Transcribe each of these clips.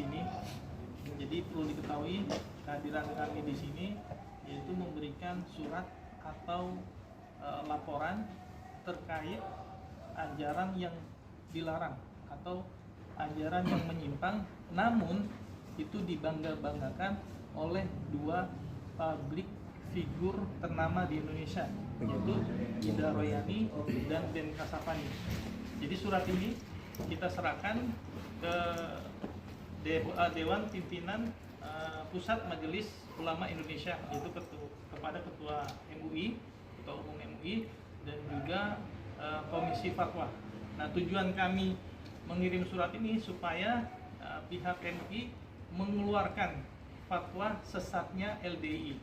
sini. Jadi perlu diketahui kehadiran kami di sini yaitu memberikan surat atau laporan terkait ajaran yang dilarang atau ajaran yang menyimpang, namun itu dibangga-banggakan oleh dua publik figur ternama di Indonesia, yaitu Ida Royani dan Ben Kasyafani. Jadi surat ini kita serahkan ke Dewan Pimpinan Pusat Majelis Ulama Indonesia, yaitu kepada Ketua MUI, Ketua Umum MUI, dan juga Komisi Fatwa. Nah, tujuan kami mengirim surat ini supaya pihak MUI mengeluarkan fatwa sesatnya LDI,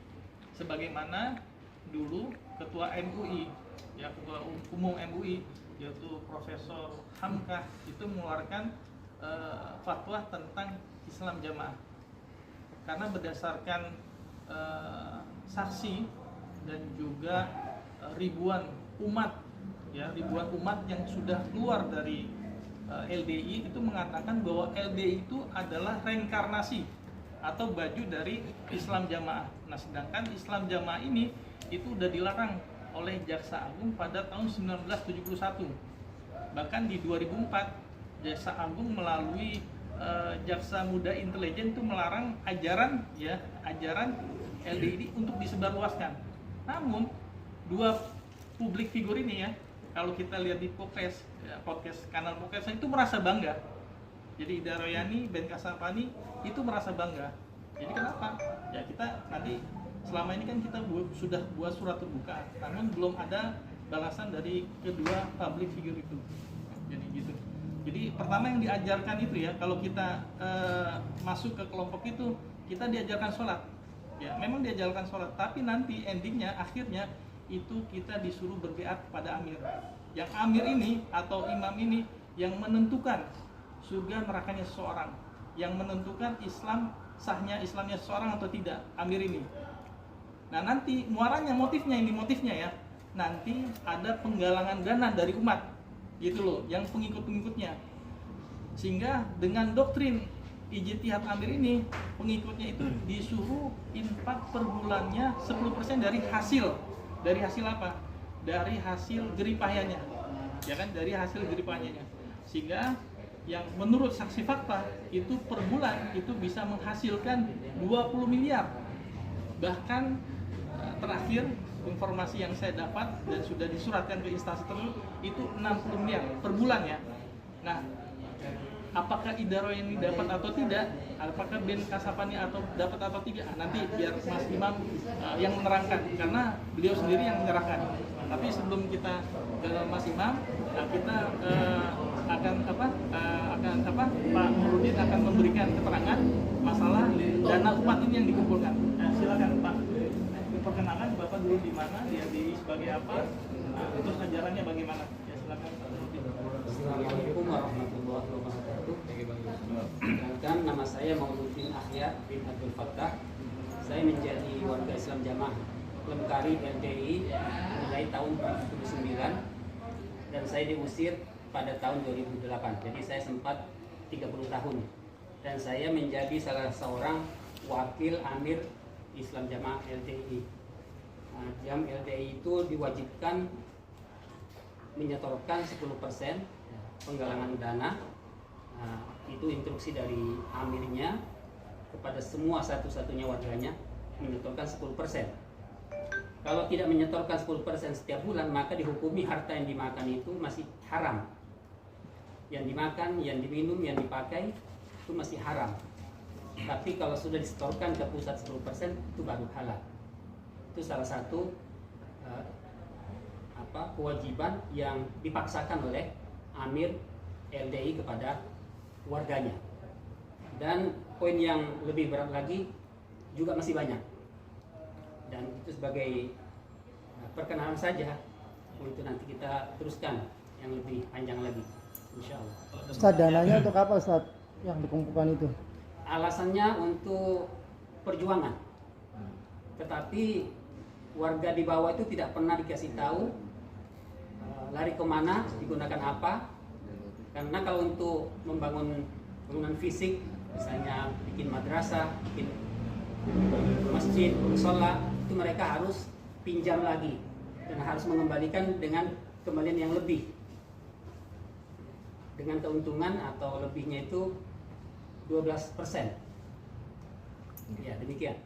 sebagaimana dulu Ketua MUI, ya Ketua Umum MUI, yaitu Profesor Hamkah, itu mengeluarkan fatwa tentang Islam Jamaah, karena berdasarkan saksi dan juga ribuan umat yang sudah keluar dari LDI itu mengatakan bahwa LDI itu adalah reinkarnasi atau baju dari Islam Jamaah. Nah, sedangkan Islam Jamaah ini itu sudah dilarang oleh Jaksa Agung pada tahun 1971. Bahkan di 2004 Jaksa Agung melalui Jaksa Muda Intelijen itu melarang ajaran LDI untuk disebarluaskan. Namun dua publik figur ini, ya, kalau kita lihat di podcast kanal podcast itu merasa bangga. Jadi Ida Royani, Ben Kasyafani itu merasa bangga. Jadi kenapa? Ya kita nanti selama ini kan kita sudah buat surat terbuka, namun belum ada balasan dari kedua public figure itu. Jadi gitu. Jadi pertama yang diajarkan itu, ya, kalau kita masuk ke kelompok itu, kita diajarkan sholat. Ya, memang diajarkan sholat, tapi nanti endingnya, akhirnya itu kita disuruh berbiat pada amir. Yang amir ini atau imam ini yang menentukan surga nerakanya seseorang, yang menentukan sahnya Islamnya seseorang atau tidak, amir ini. Nah, nanti muaranya, motifnya ya, nanti ada penggalangan dana dari umat, gitu loh, yang pengikut-pengikutnya. Sehingga dengan doktrin ijtihad amir ini, pengikutnya itu disuruh infak per bulannya 10% dari hasil apa? Dari hasil jeripayanya, ya kan, dari hasil jeripayanya. Sehingga yang menurut saksi fakta itu per bulan itu bisa menghasilkan 20 miliar. Bahkan terakhir informasi yang saya dapat dan sudah disuratkan ke instansi tersebut itu 60 miliar per bulan, ya. Nah, apakah Ida Royani dapat atau tidak, apakah Ben Kasyafani dapat atau tidak, nanti biar Mas Imam yang menerangkan, karena beliau sendiri yang menyerahkan. Tapi sebelum kita ke Mas Imam, kita Pak Nurudin akan memberikan keterangan masalah dana umat ini yang dikumpulkan. Silakan Pak, perkenalkan Bapak dulu di mana, dia sebagai apa, terus ajarannya bagaimana. Ya, silakan Pak Nurudin. Assalamualaikum warahmatullahi wabarakatuh. Perkenalkan, nama saya Mauluddin Ahya bin Abdul Fattah. Saya menjadi warga Islam Jamaah Lemkari LDI mulai tahun 1979 dan saya diusir pada tahun 2008. Jadi saya sempat 30 tahun dan saya menjadi salah seorang wakil amir Islam Jamaah LDI. Jam LDI itu diwajibkan menyetorkan 10% penggalangan dana. Itu instruksi dari amirnya kepada semua satu-satunya warganya menyetorkan 10%. Kalau tidak menyetorkan 10% setiap bulan, maka dihukumi harta yang dimakan itu masih haram. Yang dimakan, yang diminum, yang dipakai itu masih haram. Tapi kalau sudah disetorkan ke pusat 10% itu baru halal. Itu salah satu kewajiban yang dipaksakan oleh amir LDI kepada warganya. Dan poin yang lebih berat lagi juga masih banyak. Dan itu sebagai perkenalan saja, untuk nanti kita teruskan yang lebih panjang lagi, insya Allah. Ustaz, dananya untuk apa, Ustaz, yang dikumpulkan itu? Alasannya untuk perjuangan. Tetapi warga di bawah itu tidak pernah dikasih tahu lari kemana, digunakan apa. Karena kalau untuk membangun bangunan fisik, misalnya bikin madrasah, bikin masjid, musola, itu mereka harus pinjam lagi dan harus mengembalikan dengan kembalian yang lebih, dengan keuntungan atau lebihnya itu 12%. Ya, demikian.